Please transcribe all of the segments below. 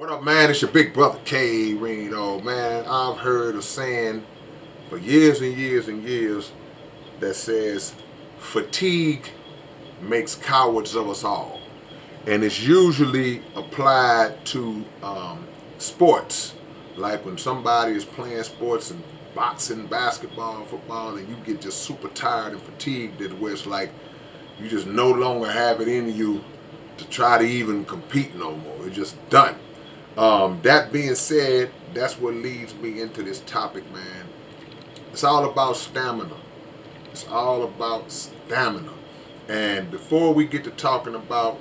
What up, man? It's your big brother K-Rino, man. I've heard a saying for years and years and years that says fatigue makes cowards of us all. And it's usually applied to sports. Like when somebody is playing sports and boxing, basketball, football, and you get just super tired and fatigued, that where it's like you just no longer have it in you to try to even compete no more. It's just done. That being said, that's what leads me into this topic, man. It's all about stamina. It's all about stamina. And before we get to talking about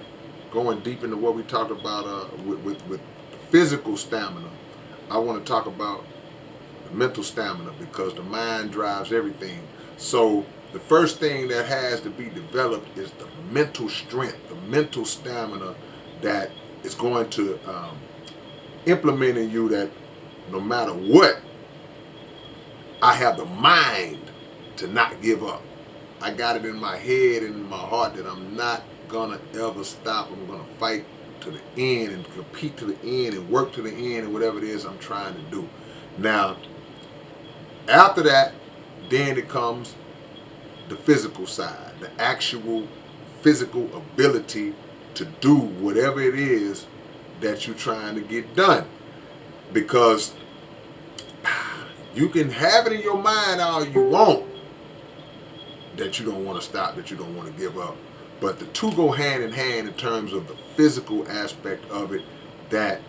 going deep into what we talked about with physical stamina, I want to talk about the mental stamina because the mind drives everything. So the first thing that has to be developed is the mental strength, the mental stamina that is going to implement in you that no matter what, I have the mind to not give up. I got it in my head and in my heart that I'm not gonna ever stop. I'm gonna fight to the end and compete to the end and work to the end and whatever it is I'm trying to do. Now, after that, then it comes the physical side, the actual physical ability to do whatever it is that you're trying to get done. Because you can have it in your mind all you want that you don't want to stop, that you don't want to give up. But the two go hand in hand in terms of the physical aspect of it that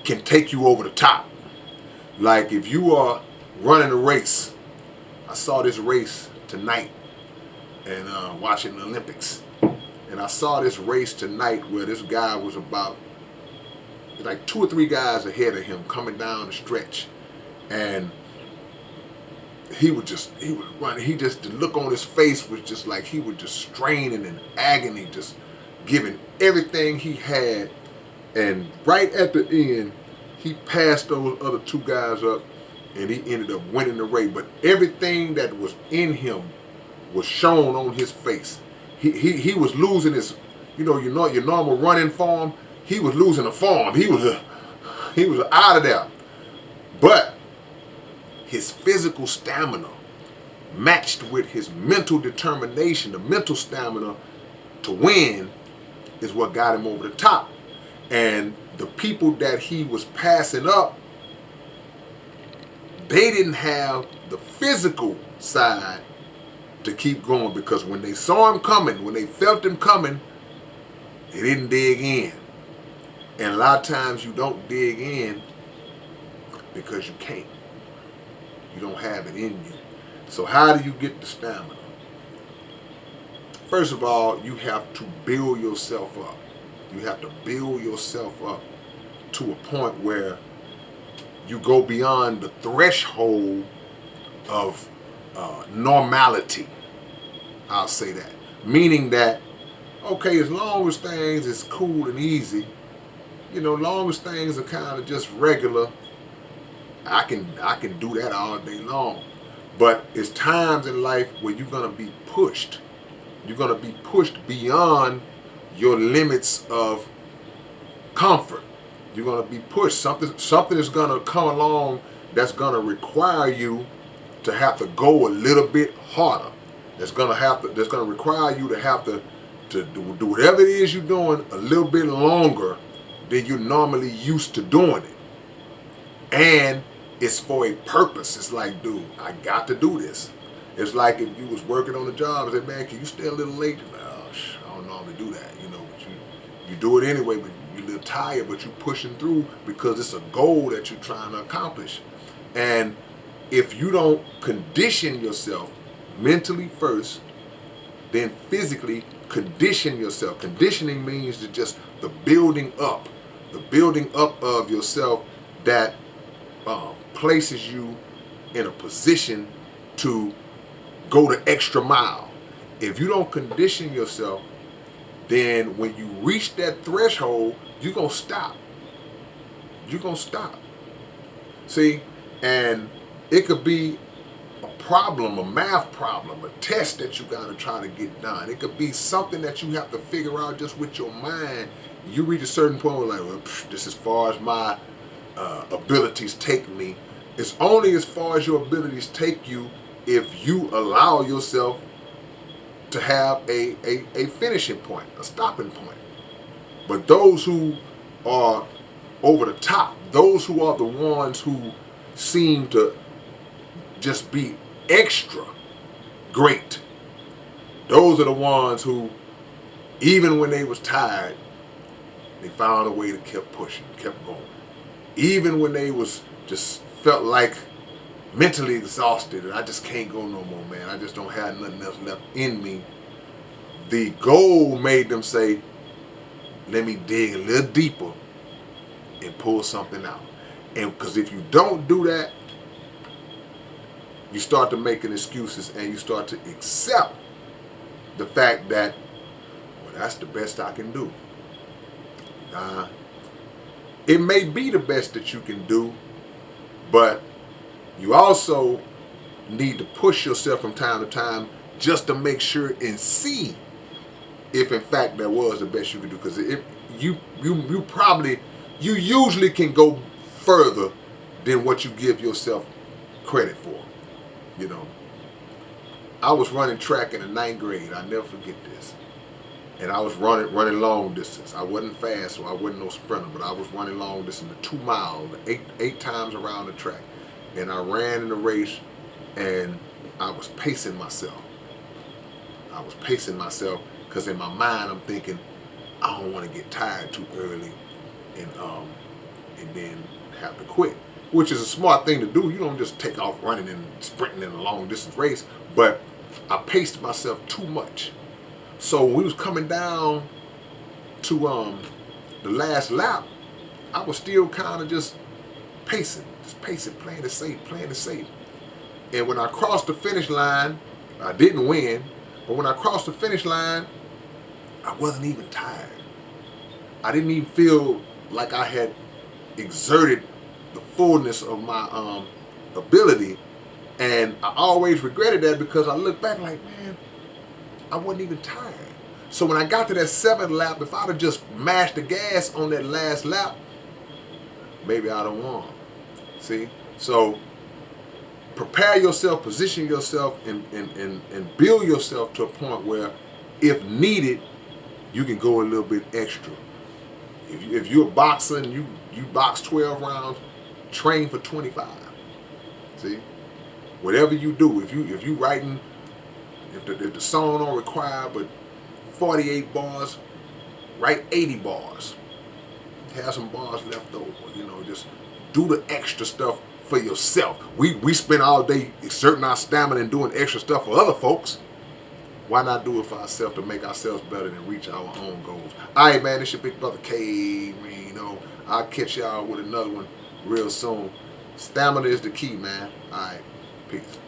can take you over the top. Like if you are running a race, I saw this race tonight and watching the Olympics. And I saw this race tonight where this guy was about like two or three guys ahead of him coming down the stretch. And he would run. He just, the look on his face was just like he was just straining in agony, just giving everything he had. And right at the end, he passed those other two guys up, and he ended up winning the race. But everything that was in him was shown on his face. He was losing his, your normal running form. He was losing the form. He was out of there. But his physical stamina matched with his mental determination, the mental stamina to win is what got him over the top. And the people that he was passing up, they didn't have the physical side to keep going because when they saw him coming, when they felt him coming, they didn't dig in. And a lot of times you don't dig in because you can't. You don't have it in you. So how do you get the stamina? First of all, you have to build yourself up. You have to build yourself up to a point where you go beyond the threshold of normality. I'll say that. Meaning that, okay, as long as things is cool and easy, long as things are kind of just regular, I can do that all day long. But it's times in life where you're gonna be pushed. You're gonna be pushed beyond your limits of comfort. You're gonna be pushed. Something is gonna come along that's gonna require you to have to go a little bit harder. That's gonna require you to have to do whatever it is you're doing a little bit longer than you're normally used to doing it. And it's for a purpose. It's like, dude, I got to do this. It's like if you was working on a job and said, man, can you stay a little late? Like, oh, I don't normally do that, but you do it anyway, but you're a little tired, but you're pushing through because it's a goal that you're trying to accomplish. And if you don't condition yourself mentally first, then physically condition yourself. Conditioning means the building up of yourself that places you in a position to go the extra mile. If you don't condition yourself, then when you reach that threshold, you're going to stop. You're going to stop. See, and it could be a problem, a math problem, a test that you got to try to get done. It could be something that you have to figure out just with your mind You reach a certain point where like, well, this as far as my abilities take me. It's only as far as your abilities take you if you allow yourself to have a finishing point, a stopping point. But those who are over the top, those who are the ones who seem to just be extra great, those are the ones who, even when they was tired, they found a way to keep pushing, kept going. Even when they was just felt like mentally exhausted and I just can't go no more, man. I just don't have nothing else left in me. The goal made them say, let me dig a little deeper and pull something out. And because if you don't do that, you start to making excuses and you start to accept the fact that, well, that's the best I can do. It may be the best that you can do, but you also need to push yourself from time to time just to make sure and see if in fact that was the best you could do. Because if you probably, you usually can go further than what you give yourself credit for. You know, I was running track in the 9th grade. I never forget this. And I was running long distance. I wasn't fast, so I wasn't no sprinter, but I was running long distance, the 2 miles, eight times around the track. And I ran in the race, and I was pacing myself. I was pacing myself because in my mind I'm thinking, I don't want to get tired too early, and then have to quit. Which is a smart thing to do. You don't just take off running and sprinting in a long distance race. But I paced myself too much. So when we was coming down to the last lap, I was still kind of just pacing, playing it safe. And when I crossed the finish line, I didn't win, but when I crossed the finish line, I wasn't even tired. I didn't even feel like I had exerted the fullness of my ability, and I always regretted that because I look back like, man, I wasn't even tired. So when I got to that 7th lap, if I'd have just mashed the gas on that last lap, maybe I'd have won. See? So prepare yourself, position yourself, and build yourself to a point where, if needed, you can go a little bit extra. If you're a boxer and you box 12 rounds, train for 25. See? Whatever you do, if you writing, if the song don't require but 48 bars, write 80 bars. Have some bars left over. You know, just do the extra stuff for yourself. We spend all day exerting our stamina and doing extra stuff for other folks. Why not do it for ourselves to make ourselves better and reach our own goals? All right, man, it's your big brother K-Rino. I'll catch y'all with another one real soon. Stamina is the key, man. All right, peace.